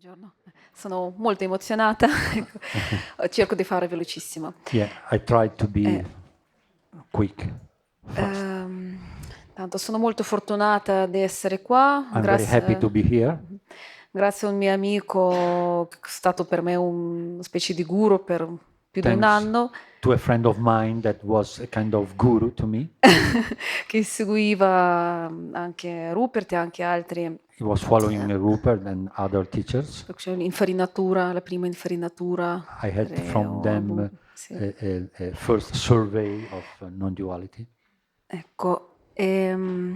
Buongiorno, sono molto emozionata, cerco di fare velocissimo. Yeah, I tried to be quick, fast. Tanto sono molto fortunata di essere qua, I'm very happy to be here. grazie a un mio amico che è stato per me una specie di guru per più di un Thanks anno, to a friend of mine that was a kind of guru to me. che seguiva anche Rupert e anche altri, He was following Rupert and other teachers. cioè l'infarinatura, la prima infarinatura, I had from them sì. a first survey of non-duality. Ecco, volevo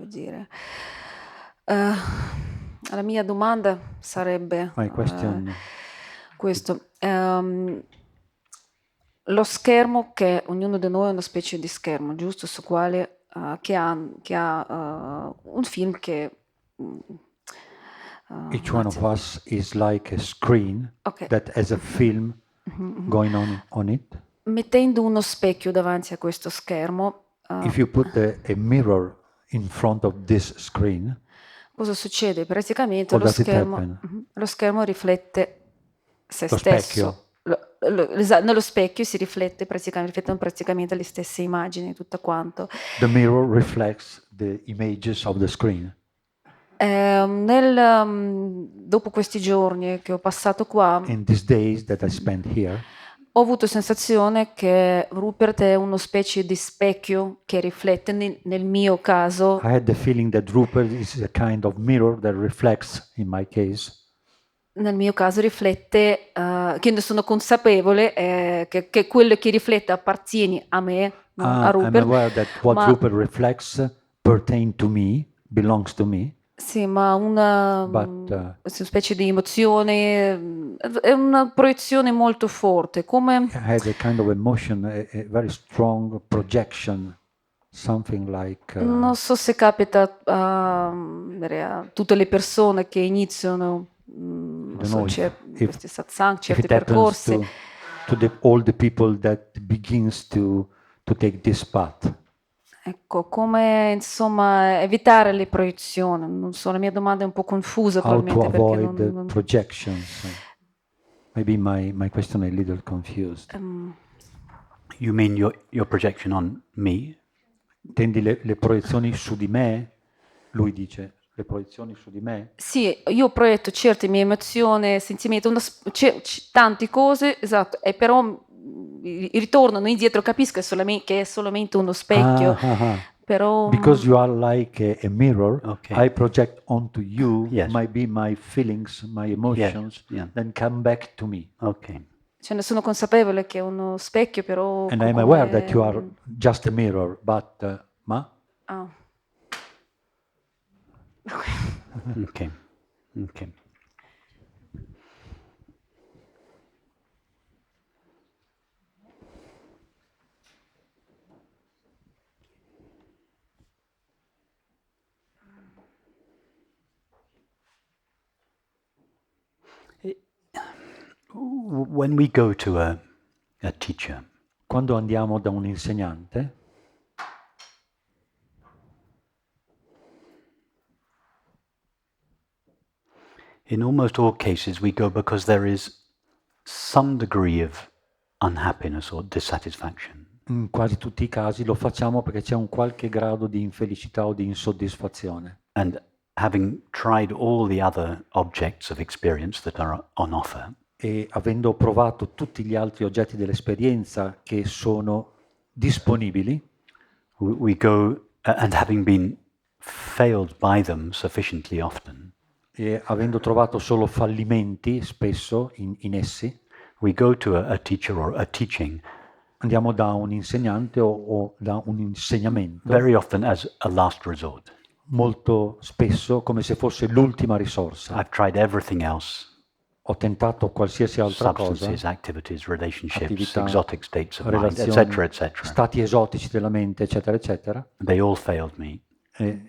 dire, la mia domanda sarebbe My question, questo. Lo schermo che ognuno di noi è una specie di schermo, giusto? Su quale che ha un film che each un one of attimo. us is like a screen Ok. that has a film going on it. Mettendo uno specchio davanti a questo schermo, If you put a mirror in front of this screen, cosa succede? Praticamente what does it happen? lo schermo riflette se Lo stesso. specchio. Nello specchio si riflettono praticamente le stesse immagini, tutto quanto. The mirror reflects the images of the screen. Dopo questi giorni che ho passato qua, In these days that I spent here, ho avuto sensazione che Rupert è una specie di specchio che riflette, nel mio caso, I had the feeling that Rupert is a kind of mirror that reflects, in my case, riflette, che ne sono consapevole, che quello che riflette appartiene a me, non a I'm Rupert, aware that what ma Rupert reflects pertain to me, belongs to me, sì, ma una but specie di emozione, è una proiezione molto forte, come I had a kind of emotion, a very strong projection, something like non so se capita a tutte le persone che iniziano, I non don't so, know if questi satsang, if certi it happens percorsi. to all the people that begins to take this path. Ecco, come insomma evitare le proiezioni? Non so, la mia domanda è un po' confusa How to probabilmente perché avoid the projections. Maybe my question is a little confused. You mean your projection on me? Intendi le proiezioni su di me? Lui dice, le proiezioni su di me? Sì, io proietto certe mie emozioni, sentimenti, tante cose, esatto, e però ritornano indietro, capisco che è solamente uno specchio, però Because you are like a mirror, Okay. I project onto you, Yes. might be my feelings, my emotions, yeah. then come back to me. Okay. ne sono consapevole che è uno specchio, però And I'm aware that you are just a mirror, but ma? Ah. Okay. Okay. When we go to a teacher, Quando andiamo da un insegnante, in almost all cases we go because there is some degree of unhappiness or dissatisfaction. in quasi tutti i casi lo facciamo perché c'è un qualche grado di infelicità o di insoddisfazione. And having tried all the other objects of experience that are on offer, E avendo provato tutti gli altri oggetti dell'esperienza che sono disponibili, we go, and having been failed by them sufficiently often, e avendo trovato solo fallimenti spesso in essi, we go to a teacher or a teaching andiamo da un insegnante o da un insegnamento, very often as a last resort. molto spesso come se fosse l'ultima risorsa. I've tried everything else, Ho tentato qualsiasi altra cosa, substances, activities, relationships, attività, exotic states of mind, relazioni, etc., etc. stati esotici della mente, eccetera, eccetera, They all failed me. e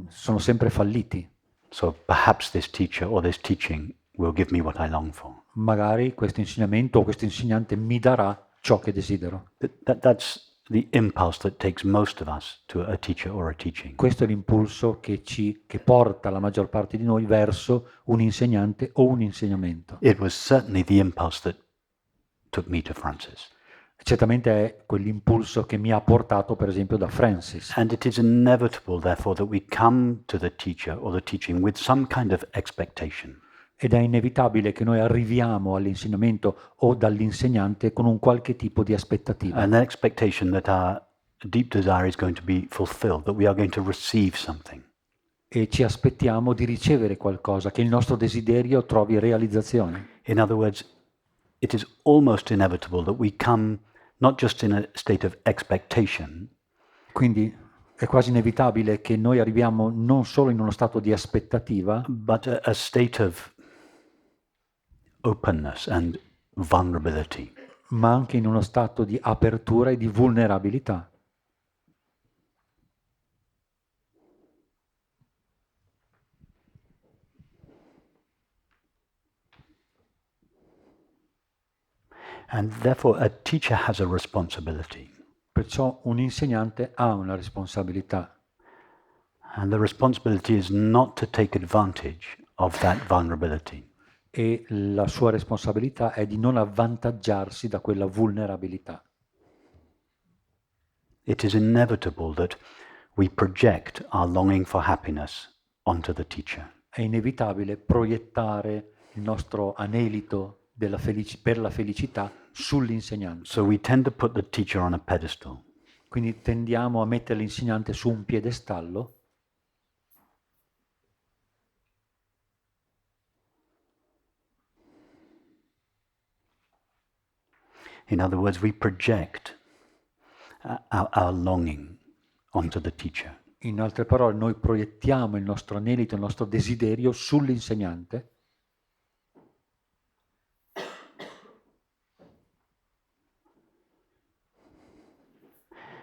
sono sempre falliti. So perhaps this teacher or this teaching will give me what I long for. Magari questo insegnamento o questo insegnante mi darà ciò che desidero. That's the impulse that takes most of us to a teacher or a teaching. Questo è l'impulso che porta la maggior parte di noi verso un insegnante o un insegnamento. It was certainly the impulse that took me to Francis. Certamente è quell'impulso che mi ha portato, per esempio, da Francis. And it is inevitable, therefore, that we come to the teacher or the teaching with some kind of expectation. Ed è inevitabile che noi arriviamo all'insegnamento o dall'insegnante con un qualche tipo di aspettativa. And that expectation that our deep desire is going to be fulfilled, that we are going to receive something. E ci aspettiamo di ricevere qualcosa, che il nostro desiderio trovi realizzazione. In other words, it is almost inevitable that we come not just in a state of expectation, Quindi è quasi inevitabile che noi arriviamo non solo in uno stato di aspettativa, but a state of openness and vulnerability. ma anche in uno stato di apertura e di vulnerabilità. And therefore, a teacher has a responsibility. Perciò un insegnante ha una responsabilità. And the responsibility is not to take advantage of that vulnerability. E la sua responsabilità è di non avvantaggiarsi da quella vulnerabilità. It is inevitable that we project our longing for happiness onto the teacher. È inevitabile proiettare il nostro anelito per la felicità sull'insegnante. So we tend to put the teacher on a pedestal. Quindi tendiamo a mettere l'insegnante su un piedestallo. In other words, we project our longing onto the teacher. In altre parole, noi proiettiamo il nostro anelito, il nostro desiderio sull'insegnante.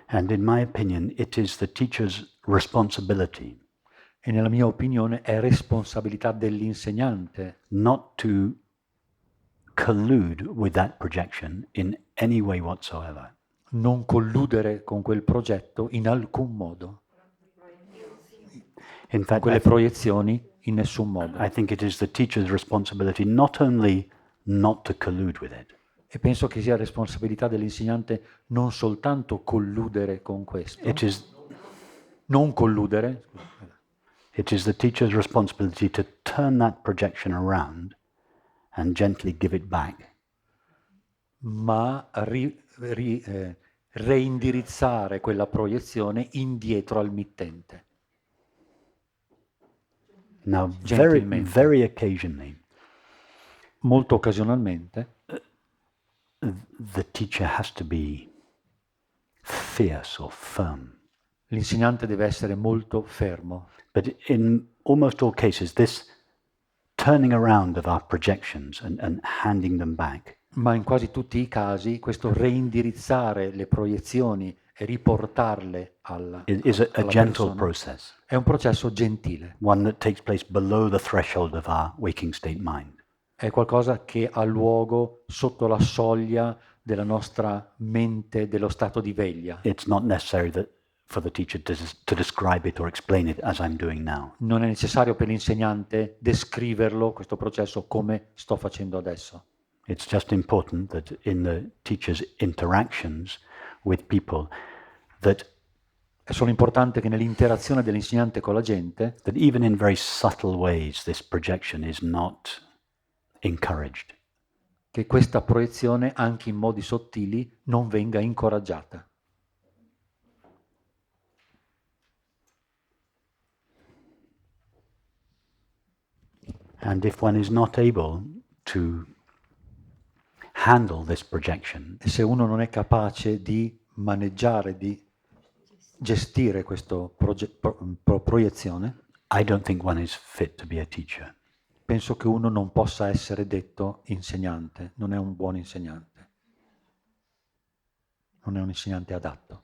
And in my opinion, it is the teacher's responsibility E nella mia opinione è responsabilità dell'insegnante not to collude with that projection in any way whatsoever. non colludere con quel progetto in alcun modo, In con fact, quelle proiezioni in nessun modo. I think it is the teacher's responsibility not only not to collude with it, E penso che sia responsabilità dell'insegnante non soltanto colludere con questo, it is non colludere, the teacher's responsibility to turn that projection around and gently give it back. ma reindirizzare quella proiezione indietro al mittente. Now, Gentilmente. very occasionally, Molto occasionalmente the teacher has to be fierce or firm. l'insegnante deve essere molto fermo, But in almost all cases, this turning around of our projections and handing them back ma in quasi tutti i casi questo reindirizzare le proiezioni e riportarle is a alla gentle persona process, è un processo gentile, one that takes place below the threshold of our waking state mind. è qualcosa che ha luogo sotto la soglia della nostra mente, dello stato di veglia. It's not necessary for the teacher to describe it or explain it as I'm doing now. Non è necessario per l'insegnante descriverlo, questo processo, come sto facendo adesso. It's just important that in the teacher's interactions with people, that È solo importante che nell'interazione dell'insegnante con la gente, even in very subtle ways, this projection is not encouraged. che questa proiezione, anche in modi sottili, non venga incoraggiata. And if one is not able to handle this projection, E se uno non è capace di maneggiare, di gestire questa proiezione, I don't think one is fit to be a teacher. penso che uno non possa essere detto insegnante, non è un buon insegnante, non è un insegnante adatto.